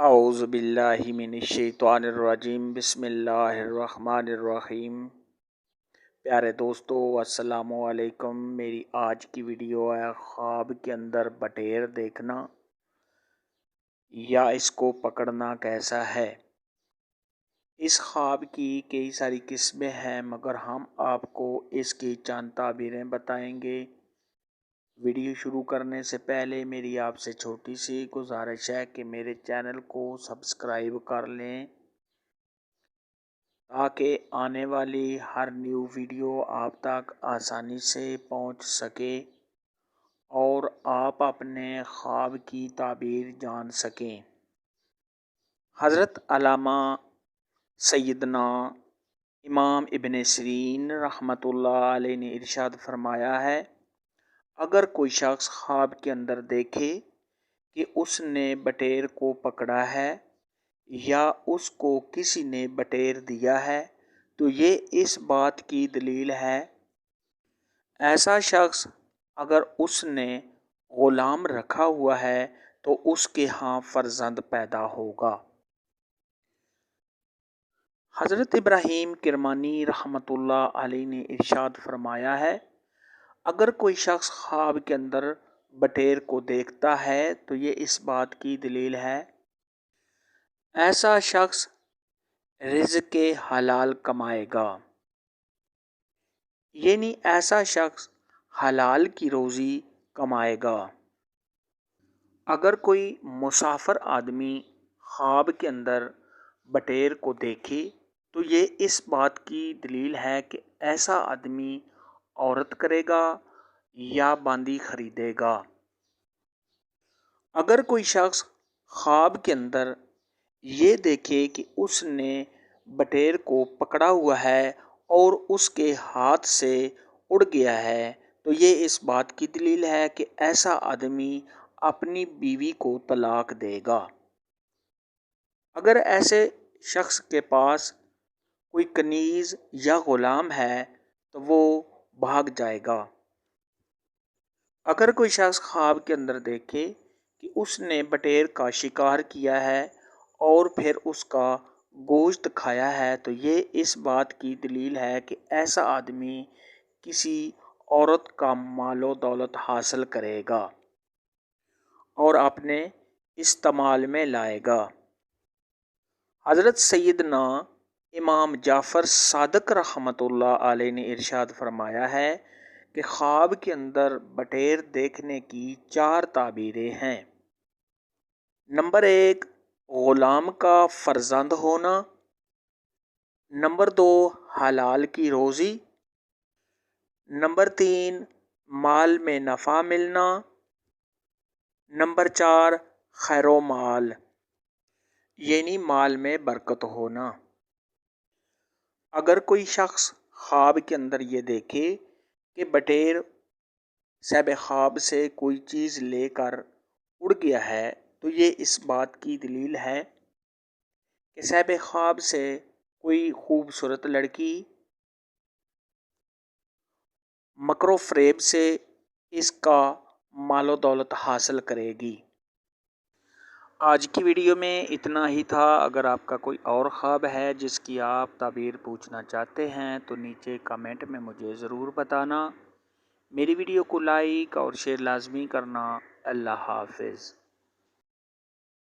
اعوذ باللہ من الشیطان الرجیم بسم اللہ الرحمن الرحیم۔ پیارے دوستو السلام علیکم۔ میری آج کی ویڈیو ہے خواب کے اندر بٹیر دیکھنا یا اس کو پکڑنا کیسا ہے۔ اس خواب کی کئی ساری قسمیں ہیں مگر ہم آپ کو اس کی چند تعبیریں بتائیں گے۔ ویڈیو شروع کرنے سے پہلے میری آپ سے چھوٹی سی گزارش ہے کہ میرے چینل کو سبسکرائب کر لیں تاکہ آنے والی ہر نیو ویڈیو آپ تک آسانی سے پہنچ سکے اور آپ اپنے خواب کی تعبیر جان سکیں۔ حضرت علامہ سیدنا امام ابن سیرین رحمۃ اللہ علیہ نے ارشاد فرمایا ہے، اگر کوئی شخص خواب کے اندر دیکھے کہ اس نے بٹیر کو پکڑا ہے یا اس کو کسی نے بٹیر دیا ہے تو یہ اس بات کی دلیل ہے ایسا شخص اگر اس نے غلام رکھا ہوا ہے تو اس کے ہاں فرزند پیدا ہوگا۔ حضرت ابراہیم کرمانی رحمۃ اللہ علیہ نے ارشاد فرمایا ہے، اگر کوئی شخص خواب کے اندر بٹیر کو دیکھتا ہے تو یہ اس بات کی دلیل ہے ایسا شخص رزق حلال کمائے گا، یعنی ایسا شخص حلال کی روزی کمائے گا۔ اگر کوئی مسافر آدمی خواب کے اندر بٹیر کو دیکھے تو یہ اس بات کی دلیل ہے کہ ایسا آدمی عورت کرے گا یا باندی خریدے گا۔ اگر کوئی شخص خواب کے اندر یہ دیکھے کہ اس نے بٹیر کو پکڑا ہوا ہے اور اس کے ہاتھ سے اڑ گیا ہے تو یہ اس بات کی دلیل ہے کہ ایسا آدمی اپنی بیوی کو طلاق دے گا۔ اگر ایسے شخص کے پاس کوئی کنیز یا غلام ہے تو وہ بھاگ جائے گا۔ اگر کوئی شخص خواب کے اندر دیکھے کہ اس نے بٹیر کا شکار کیا ہے اور پھر اس کا گوشت کھایا ہے تو یہ اس بات کی دلیل ہے کہ ایسا آدمی کسی عورت کا مال و دولت حاصل کرے گا اور اپنے استعمال میں لائے گا۔ حضرت سیدنا امام جعفر صادق رحمۃ اللہ علیہ نے ارشاد فرمایا ہے کہ خواب کے اندر بٹیر دیکھنے کی 4 تعبیریں ہیں۔ نمبر 1، غلام کا فرزند ہونا۔ نمبر 2، حلال کی روزی۔ نمبر 3، مال میں نفع ملنا۔ نمبر 4، خیر و مال، یعنی مال میں برکت ہونا۔ اگر کوئی شخص خواب کے اندر یہ دیکھے کہ بٹیر صاحب خواب سے کوئی چیز لے کر اڑ گیا ہے تو یہ اس بات کی دلیل ہے کہ صاحب خواب سے کوئی خوبصورت لڑکی مکر و فریب سے اس کا مال و دولت حاصل کرے گی۔ آج کی ویڈیو میں اتنا ہی تھا۔ اگر آپ کا کوئی اور خواب ہے جس کی آپ تعبیر پوچھنا چاہتے ہیں تو نیچے کمنٹ میں مجھے ضرور بتانا۔ میری ویڈیو کو لائک اور شیئر لازمی کرنا۔ اللہ حافظ۔